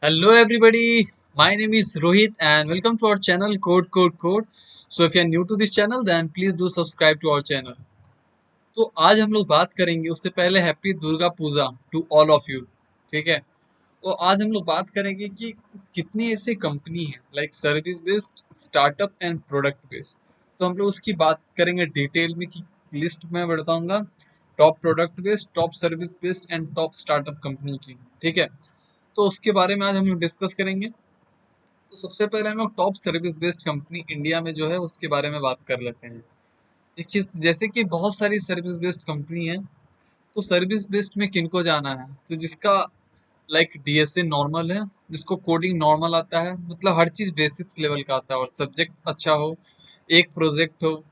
Hello everybody, my name is Rohit and welcome to our channel Code. So if you are new to this channel then please do subscribe to our channel. तो आज हम लोग बात करेंगे उससे पहले happy Durga Puja to all of you. ठीक है। तो आज हम लोग बात करेंगे कि कितनी ऐसी कंपनी है like service based startup and product based. तो हम लोग उसकी बात करेंगे डिटेल में कि लिस्ट में बताऊंगा top product based, top service based and top startup company की। ठीक है। तो उसके बारे में आज हम लोग डिस्कस करेंगे। तो सबसे पहले हम लोग top service based company India में जो है उसके बारे में बात कर लेते हैं। देखिए जैसे कि बहुत सारी सर्विस बेस्ड कंपनी है। तो सर्विस बेस्ड में किनको जाना है तो जिसका लाइक डीएसए नॉर्मल है, जिसको कोडिंग नॉर्मल आता है, मतलब हर चीज बेसिक्स लेवल का आता है और सब्जेक्ट अच्छा हो, एक प्रोजेक्ट हो,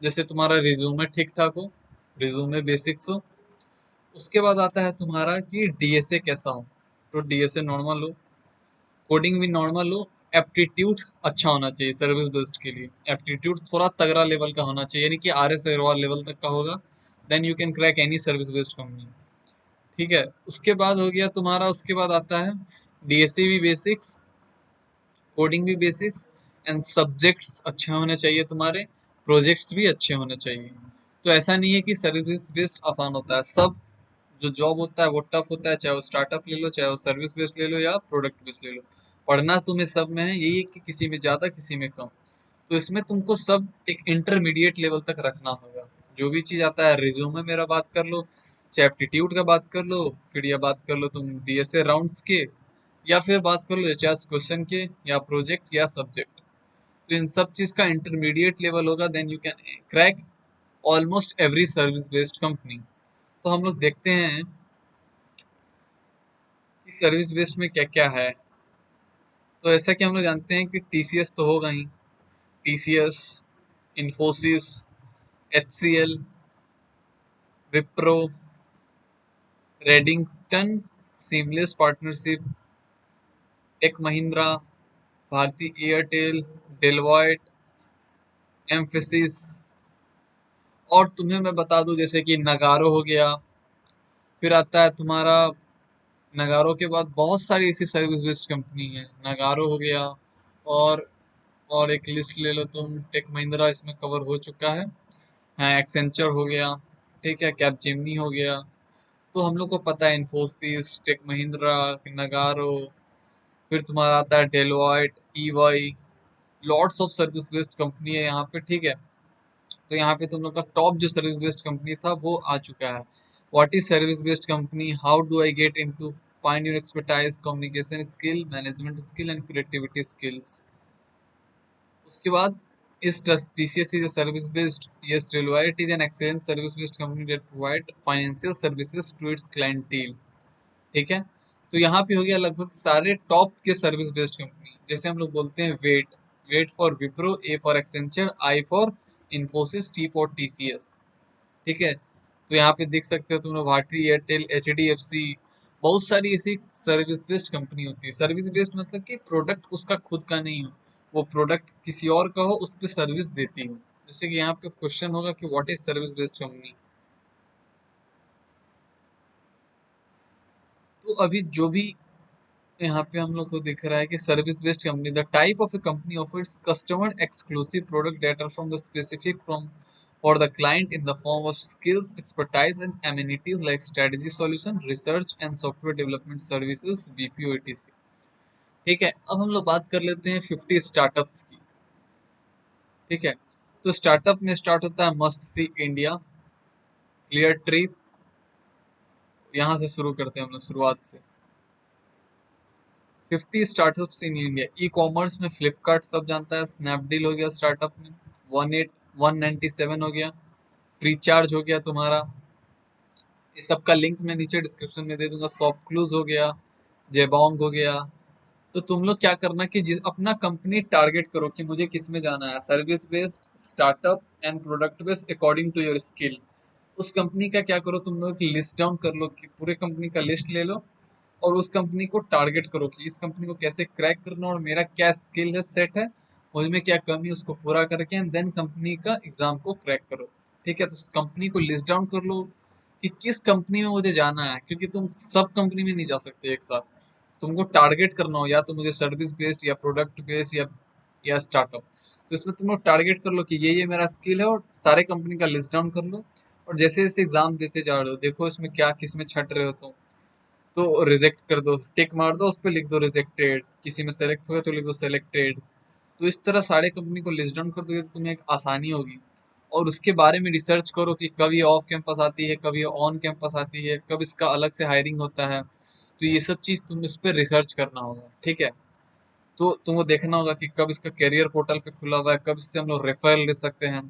जैसे तुम्हारा रिज्यूमे ठीक ठाक हो, रिज्यूमे बेसिक्स हो। उसके बाद आता है तुम्हारा कि डीएसए कैसा हो। तो डीएसए नॉर्मल हो, कोडिंग भी नॉर्मल हो, एप्टीट्यूड अच्छा होना चाहिए सर्विस बेस्ड के लिए। एप्टीट्यूड थोड़ा तगड़ा लेवल का होना चाहिए, यानी कि आर एस अग्रवाल लेवल तक का होगा। Then you can crack any service based company. ठीक है। उसके बाद हो गया तुम्हारा, उसके बाद आता है डीएससी भी बेसिक्स, कोडिंग भी बेसिक्स एंड सब्जेक्ट्स अच्छे होने चाहिए तुम्हारे, प्रोजेक्ट्स भी अच्छे होने चाहिए। तो ऐसा नहीं है कि सर्विस बेस्ड आसान होता है, सब जो जॉब होता है वो टफ होता है, चाहे वो स्टार्टअप ले लो, चाहे वो सर्विस बेस्ड ले लो या प्रोडक्ट बेस्ड ले लो। पढ़ना तुम्हें सब में है, यही है कि किसी में ज्यादा किसी में कम। तो इसमें तुमको सब एक इंटरमीडिएट लेवल तक रखना होगा। जो भी चीज आता है, रिज्यूमे मेरा बात कर लो, चाहे एप्टीट्यूड का बात कर लो, फिर या बात कर लो तुम डीएसए राउंड्स के, या फिर बात कर लो एचआर क्वेश्चन के, या प्रोजेक्ट या सब्जेक्ट। तो इन सब चीज का इंटरमीडिएट लेवल होगा, then you can crack almost every service based company. तो हम लोग देखते हैं कि सर्विस बेस्ड में क्या क्या है। तो ऐसा कि हम लोग जानते हैं कि टीसीएस तो होगा ही, TCS, Infosys, HCL, Wipro, Redington, seamless partnership, Tech Mahindra, Bharti Airtel, Deloitte, Mphasis. और तुम्हें मैं बता दूं जैसे कि नगारो हो गया, फिर आता है तुम्हारा, नगारो के बाद बहुत सारी ऐसी सर्विस बेस्ड कंपनी है, नगारो हो गया, और और एक लिस्ट ले लो तुम, टेक महिंद्रा इसमें कवर हो चुका है। हाँ, एक्सेंचर हो गया। ठीक है, कैपजेमिनी हो गया। तो हम लोग को पता है इन्फोसिस, टेक महिंद्रा, नगारो, फिर तुम्हारा आता है Deloitte, EY, lots of service based company है यहाँ पे। ठीक है। तो यहाँ पे तुम लोग का टॉप जो सर्विस बेस्ड कंपनी था वो आ चुका है। What is service based company, how do I get into, find your expertise, communication skill, management skill and creativity skills. उसके बाद is TCS is a service based, yes, Deloitte is an excellent service based company that provide financial services to its clientele। ठीक है। तो यहाँ पे हो गया लगभग सारे टॉप के सर्विस बेस्ड कंपनी। जैसे हम लोग बोलते हैं wait, wait for Wipro, A for Accenture, I for Infosys, T for TCS. ठीक है। तो यहाँ पे देख सकते हो तुम लोग भारती एयरटेल, एचडीएफसी, बहुत सारी ऐसी सर्विस बेस्ड कंपनी होती है। सर्विस बेस्ड मतलब कि प्रोडक्ट उसका खुद का नहीं हो, वो प्रोडक्ट किसी और का हो, उस पर सर्विस देती हो। जैसे कि यहाँ पे क्वेश्चन होगा कि what is service based company. तो अभी जो भी यहाँ पे हम लोग को दिख रहा है कि service based company, the type of A company offers customer exclusive product data from the specific from for the client in the form of skills, expertise, and amenities like strategy solution, research, and software development services, BPO, etc। ठीक है। अब हम लोग बात कर लेते हैं 50 startups की। ठीक है। तो स्टार्टअप में स्टार्ट होता है must see India, clear trip, यहाँ से शुरू करते हैं हम लोग शुरुआत से। 50 startups in India. E commerce में फ्लिपकार्ट सब जानता है, स्नैपडील हो गया स्टार्टअप में, 197 हो गया, फ्री चार्ज हो गया तुम्हारा, इस सब का लिंक मैं नीचे डिस्क्रिप्शन में दे दूंगा। सॉफ्ट क्लूज हो गया, जेबोंग हो गया। तो तुम लोग क्या करना कि जिस अपना कंपनी टारगेट करो कि मुझे किस में जाना है, service based, startup and product based according to your skill. उस कंपनी का क्या करो तुम लोग, लिस्ट डाउन कर लो कि पूरे कंपनी का लिस्ट ले लो, और उस कंपनी को टारगेट करो कि इस कंपनी को कैसे क्रैक करना और मेरा क्या स्किल है, सेट है, मुझ में क्या कमी है, उसको पूरा करके एंड देन कंपनी का एग्जाम को क्रैक करो। ठीक है। तो उस कंपनी को लिस्ट डाउन कर लो कि किस कंपनी में मुझे जाना है, क्योंकि तुम सब कंपनी में नहीं जा सकते एक साथ। तुमको टारगेट करना हो, या तो मुझे सर्विस बेस्ड या प्रोडक्ट बेस्ड या स्टार्टअप, तो इसमें तुम लोग टारगेट कर लो कि ये मेरा स्किल है, और सारे कंपनी का लिस्ट डाउन कर लो, और जैसे जैसे एग्जाम देते जा रहे हो देखो इसमें क्या किस में छट रहे हो तुम, तो रिजेक्ट कर दो, टिक मार दो, उस पर लिख दो रिजेक्टेड, किसी में सेलेक्ट हुआ तो लिख दो सेलेक्टेड। तो इस तरह सारे कंपनी को लिस्ट डाउन कर दोगे तो तुम्हें एक आसानी होगी। और उसके बारे में रिसर्च करो कि कब ये ऑफ कैंपस आती है, कब ये ऑन कैंपस आती है, कब इसका अलग से हायरिंग होता है। तो ये सब चीज़ तुम इस पर रिसर्च करना होगा, ठीक है। तो तुमको देखना होगा कि कब इसका करियर पोर्टल पे खुला हुआ है, कब इससे हम लोग रेफरल ले सकते हैं,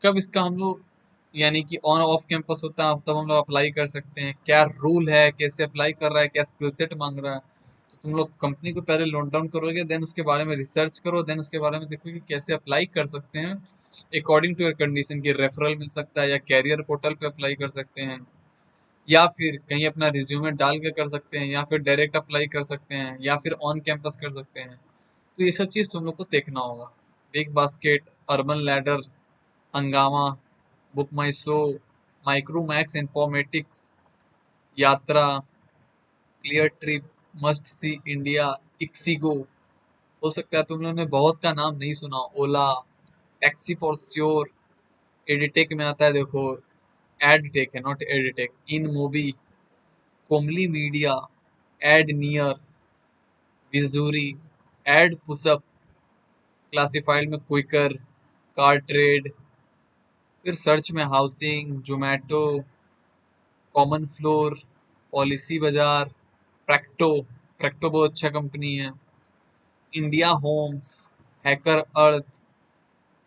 कब इसका हम लोग यानी कि ऑन ऑफ कैंपस होता है तब हम लोग अप्लाई कर सकते हैं, क्या रूल है, कैसे अप्लाई कर रहा है, क्या स्किल सेट मांग रहा है। तो तुम लोग कंपनी को पहले नोट डाउन करोगे, देन उसके बारे में रिसर्च करो, देन उसके बारे में देखो कि कैसे अप्लाई कर सकते हैं अकॉर्डिंग टू योर कंडीशन, की रेफरल मिल सकता है या कैरियर पोर्टल पे अप्लाई कर सकते हैं, या फिर कहीं अपना रिज्यूमे डाल के कर सकते हैं, या फिर डायरेक्ट अप्लाई कर सकते हैं, या फिर ऑन कैंपस कर सकते हैं। तो ये सब चीज़ तुम लोग को देखना होगा। बिग बास्केट, अर्बन लैडर, हंगामा, बुक माई शो, माइक्रोमैक्स इन्फॉर्मेटिक्स, यात्रा, clear trip, must see India, ixigo. हो सकता है तुम लोगों ने बहुत का नाम नहीं सुना, Ola, taxi for sure, editech में आता है देखो, एडटेक है not editech, InMobi, Komli Media, AdNear, Vizury, AdPushup, classified में क्विकर, कार ट्रेड, फिर सर्च में Housing, Zomato, CommonFloor, PolicyBazaar, Practo, Practo बहुत अच्छा कंपनी है, India Homes, HackerEarth,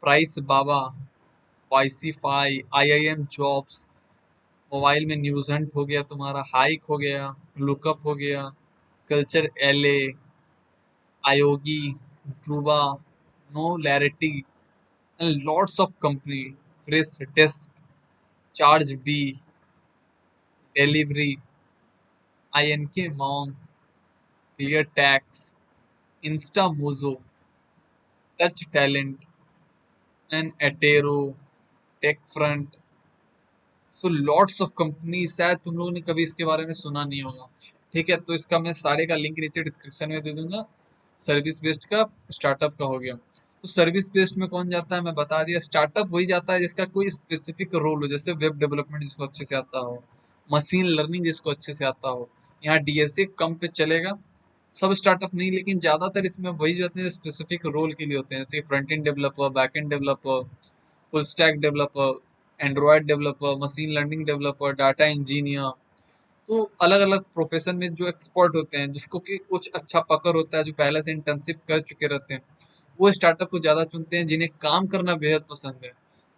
PriceBaba, वाईसीफाई, IIM jobs, mobile में News Hunt हो गया तुम्हारा, हाइक हो गया, लुकअप हो गया, Culture LA, आयोगी, Druva, Knowlarity, and lots of company, FreshDesk, ChargeBee, Delhivery, INK Monk, ClearTax, Instamojo, TouchTalent, and Attero, TechFront. So lots of company, शायद तुम लोगों ने कभी इसके बारे में सुना नहीं होगा, ठीक है। तो इसका मैं सारे का लिंक नीचे डिस्क्रिप्शन में दे दूंगा। सर्विस बेस्ड का, स्टार्टअप का हो गया। तो सर्विस बेस्ड में कौन जाता है मैं बता दिया, स्टार्टअप वही जाता है जिसका कोई स्पेसिफिक रोल हो, जैसे वेब डेवलपमेंट जिसको अच्छे से आता हो, मशीन लर्निंग जिसको अच्छे से आता हो। यहाँ डीएसए कम पे चलेगा, सब स्टार्टअप नहीं, लेकिन ज्यादातर इसमें वही जाते हैं स्पेसिफिक रोल के लिए होते हैं, जैसे front end developer, back end developer, full stack developer, Android developer, machine learning developer, data engineer. तो अलग अलग प्रोफेशन में जो एक्सपर्ट होते हैं, जिसको कि कुछ अच्छा पकड़ होता है, जो पहले से इंटर्नशिप कर चुके रहते हैं, वो स्टार्टअप को ज़्यादा चुनते हैं, जिन्हें काम करना बेहद पसंद है।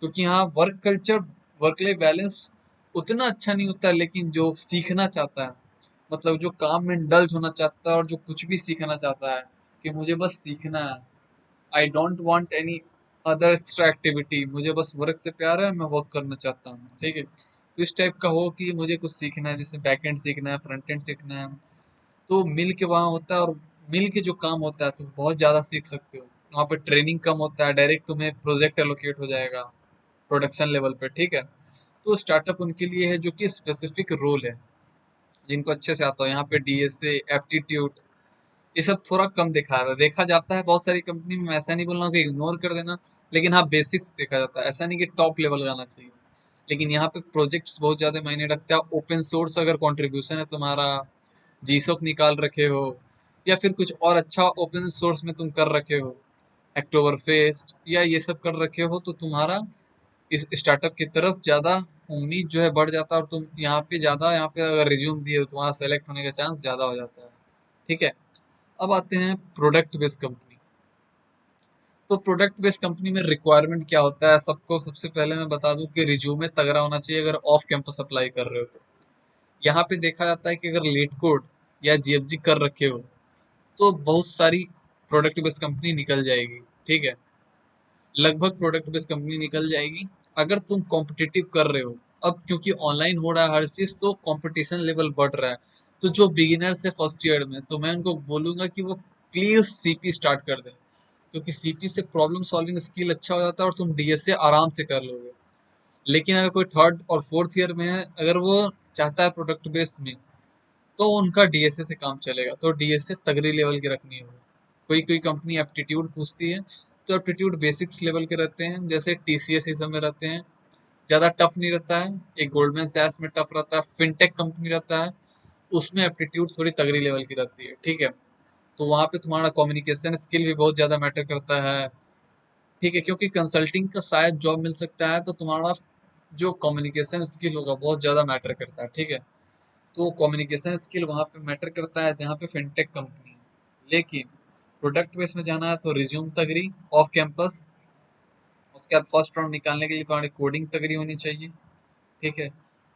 क्योंकि यहाँ work culture, work life balance उतना अच्छा नहीं होता है, लेकिन जो सीखना चाहता है, मतलब जो काम में इंडल्ज होना चाहता है और जो कुछ भी सीखना चाहता है कि मुझे बस सीखना है, I don't want any other extra activity, मुझे बस वर्क से प्यार है, मैं वर्क करना चाहता हूँ, ठीक है। तो इस टाइप का हो कि मुझे कुछ सीखना है, जैसे बैक एंड सीखना है, फ्रंट एंड सीखना है, तो मिल के वहाँ होता है, और मिल के जो काम होता है तुम बहुत ज़्यादा सीख सकते हो। वहाँ पे ट्रेनिंग कम होता है, डायरेक्ट तुम्हें प्रोजेक्ट एलोकेट हो जाएगा प्रोडक्शन लेवल पे, ठीक है। तो स्टार्टअप उनके लिए है जो कि स्पेसिफिक रोल है, जिनको अच्छे से आता हो। यहाँ पे डीएसए, एप्टीट्यूड, ये सब थोड़ा कम देखा जाता है बहुत सारी कंपनी में। मैं ऐसा नहीं बोल रहा हूँ कि इग्नोर कर देना, लेकिन हाँ बेसिक्स देखा जाता है, ऐसा नहीं कि टॉप लेवल का आना चाहिए। लेकिन यहाँ पे प्रोजेक्ट्स बहुत ज्यादा मायने रखता है। ओपन सोर्स अगर कंट्रीब्यूशन है तुम्हारा, जीसोक निकाल रखे हो, या फिर कुछ और अच्छा ओपन सोर्स में तुम कर रखे हो, अक्टूबर फेस्ट या ये सब कर रखे हो, तो तुम्हारा इस स्टार्टअप की तरफ ज्यादा उम्मीद जो है बढ़ जाता है, और तुम यहाँ पे ज्यादा, यहाँ पे अगर रिज्यूम दिए हो तुम्हारा सेलेक्ट होने का चांस ज्यादा हो जाता है, ठीक है। अब आते हैं प्रोडक्ट बेस्ड कंपनी। तो प्रोडक्ट बेस्ड कंपनी में रिक्वायरमेंट क्या होता है सबको, सबसे पहले मैं बता दूं कि रिज्यूमे तगड़ा होना चाहिए अगर ऑफ कैंपस अप्लाई कर रहे हो तो। यहाँ पे देखा जाता है कि अगर लेट कोड या जीएफजी कर रखे हो तो बहुत सारी प्रोडक्ट बेस्ड कंपनी निकल जाएगी, ठीक है। लगभग प्रोडक्ट बेस्ड कंपनी निकल जाएगी अगर तुम कॉम्पिटिटिव कर रहे हो। अब क्योंकि ऑनलाइन हो रहा है हर चीज, तो कंपटीशन लेवल बढ़ रहा है। तो जो बिगिनर्स है फर्स्ट ईयर में, तो मैं उनको बोलूंगा कि वो प्लीज सीपी स्टार्ट कर दें, क्योंकि सीपी से प्रॉब्लम सॉल्विंग स्किल अच्छा हो जाता है और तुम डीएसए आराम से कर लोगे। लेकिन अगर कोई थर्ड और फोर्थ ईयर में है, अगर वो चाहता है प्रोडक्ट बेस्ड में, तो उनका डीएसए से काम चलेगा। तो डीएसए तगड़ी लेवल की रखनी होगी। कोई कोई कंपनी एप्टीट्यूड पूछती है, तो एप्टीट्यूड बेसिक्स लेवल के रहते हैं, जैसे टीसीएस इस में रहते हैं, ज्यादा टफ नहीं रहता है। एक गोल्डमैन सैक्स में टफ रहता है, फिनटेक कंपनी रहता है, उसमें एप्टीट्यूड थोड़ी तगड़ी लेवल की रहती है, ठीक है। तो वहां पे तुम्हारा कम्युनिकेशन स्किल भी बहुत ज्यादा मैटर करता है, ठीक है, क्योंकि कंसल्टिंग का शायद जॉब मिल सकता है, तो तुम्हारा जो कम्युनिकेशन स्किल होगा बहुत ज्यादा मैटर करता है, ठीक है। तो कम्युनिकेशन स्किल वहां पे मैटर करता है जहाँ पे फिनटेक कंपनी है। लेकिन प्रोडक्ट बेस में जाना है तो रिज्यूम तगड़ी ऑफ कैंपस, उसके बाद फर्स्ट राउंड निकालने के लिए तुम्हारी कोडिंग तगड़ी होनी चाहिए, ठीक है।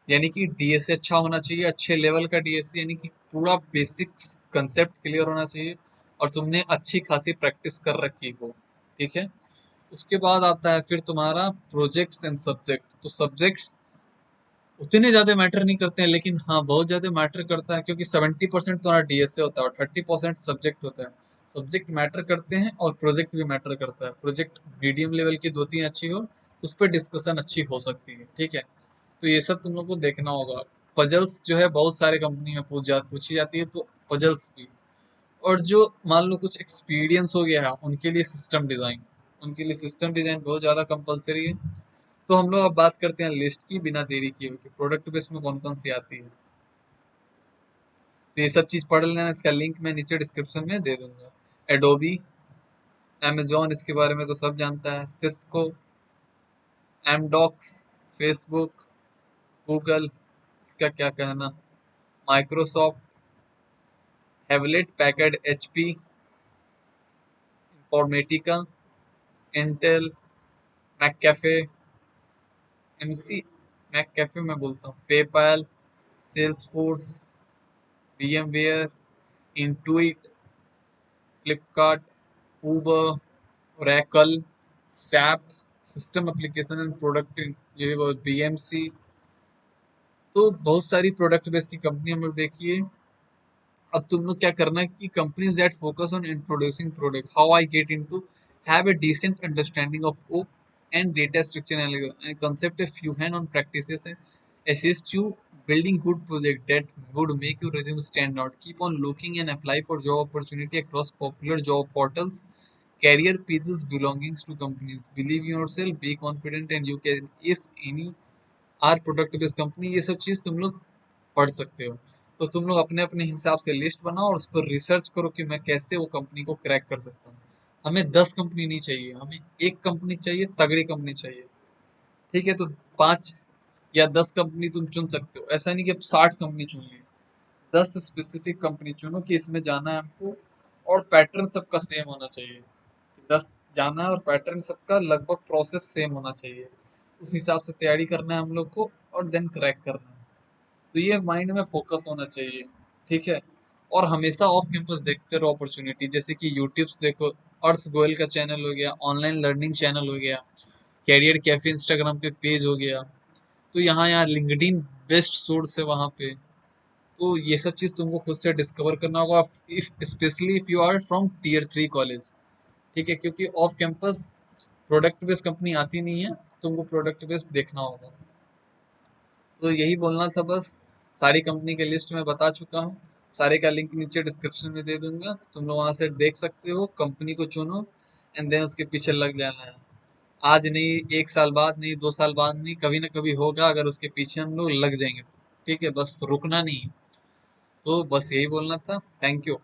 यानी कि डीएसए अच्छा होना चाहिए, अच्छे लेवल का डीएसए, यानी कि पूरा बेसिक्स कंसेप्ट क्लियर होना चाहिए और तुमने अच्छी खासी प्रैक्टिस कर रखी हो, ठीक है। उसके बाद आता है फिर तुम्हारा प्रोजेक्ट्स एंड सब्जेक्ट्स। तो सब्जेक्ट्स उतने ज्यादा मैटर नहीं करते हैं, लेकिन हाँ बहुत ज्यादा मैटर करता है, क्योंकि 70% तुम्हारा डीएसए होता है और 30% सब्जेक्ट होता है। सब्जेक्ट मैटर करते हैं और प्रोजेक्ट भी मैटर करता है। प्रोजेक्ट मीडियम लेवल की 2-3 अच्छी हो तो उस पर डिस्कशन अच्छी हो सकती है, ठीक है। तो ये सब तुम लोग को देखना होगा। पजल्स जो है बहुत सारे कंपनी में पूछी जाती है, तो पजल्स भी। और जो मान लो कुछ एक्सपीरियंस हो गया है उनके लिए सिस्टम डिजाइन, उनके लिए सिस्टम डिजाइन बहुत ज्यादा कंपलसरी है। तो हम लोग अब बात करते हैं लिस्ट की, बिना देरी किए हुए कि प्रोडक्ट बेस में कौन कौन सी आती है। तो ये सब चीज पढ़ लेना, इसका लिंक मैं नीचे डिस्क्रिप्शन में दे दूंगा। एडोबी, अमेजोन, इसके बारे में तो सब जानता है। सिस्को, एमडॉक्स, फेसबुक, गूगल, इसका क्या कहना, Microsoft, Hewlett Packard, HP, Informatica, Intel, McAfee, MC, McAfee मैं बोलता हूँ, PayPal, Salesforce, VMware, Intuit, Flipkart, Uber, Oracle, SAP, system application and product, ये BMC। तो बहुत सारी प्रोडक्ट बेस्ड की कंपनी हम लोग देखिए। अब तुम लोग क्या करना है कि companies that focus on introducing product, how I get into, have a decent understanding of O and data structure and concept, a few hand-on practices and assist you building good project that would make your resume stand out. Keep on looking and apply for job opportunity across popular job portals, career pages belongings to companies. Believe in yourself, be confident, and you can ace any or product based company. ये सब चीज तुम लोग पढ़ सकते हो। तो तुम लोग अपने अपने हिसाब से लिस्ट बनाओ और उस पर रिसर्च करो कि मैं कैसे वो कंपनी को क्रैक कर सकता हूँ। हमें 10 कंपनी नहीं चाहिए, हमें एक कंपनी चाहिए, तगड़ी कंपनी चाहिए, ठीक है। तो 5 या 10 कंपनी तुम चुन सकते हो, ऐसा नहीं कि अब 60 कंपनी चुन ली। 10 स्पेसिफिक कंपनी चुनो कि इसमें जाना है हमको, और पैटर्न सबका सेम होना चाहिए। 10 जाना है और पैटर्न सबका लगभग प्रोसेस सेम होना चाहिए। उस हिसाब से तैयारी करना है हम लोग को और देन क्रैक करना है। तो ये माइंड में फोकस होना चाहिए, ठीक है। और हमेशा ऑफ कैंपस देखते रहो अपॉर्चुनिटी, जैसे कि यूट्यूब देखो, अर्श गोयल का चैनल हो गया, ऑनलाइन लर्निंग चैनल हो गया, कैरियर कैफे इंस्टाग्राम पे पेज हो गया। तो यहाँ यहाँ लिंक्डइन बेस्ट सोर्स है वहाँ पे। तो ये सब चीज तुमको खुद से डिस्कवर करना होगा, if specially if you are from Tier 3 college, ठीक है, क्योंकि off campus product based company आती नहीं है, तो तुमको प्रोडक्ट बेस्ड देखना होगा। तो यही बोलना था बस। सारी कंपनी के लिस्ट में बता चुका हूँ, सारे का लिंक नीचे डिस्क्रिप्शन में दे दूंगा, तो तुम लोग वहां से देख सकते हो, कंपनी को चुनो एंड देन उसके पीछे लग जाना है। आज नहीं, 1 साल बाद नहीं, 2 साल बाद नहीं, कभी ना कभी होगा अगर उसके पीछे हम लोग लग जाएंगे तो, ठीक है, बस रुकना नहीं। तो बस यही बोलना था। Thank you.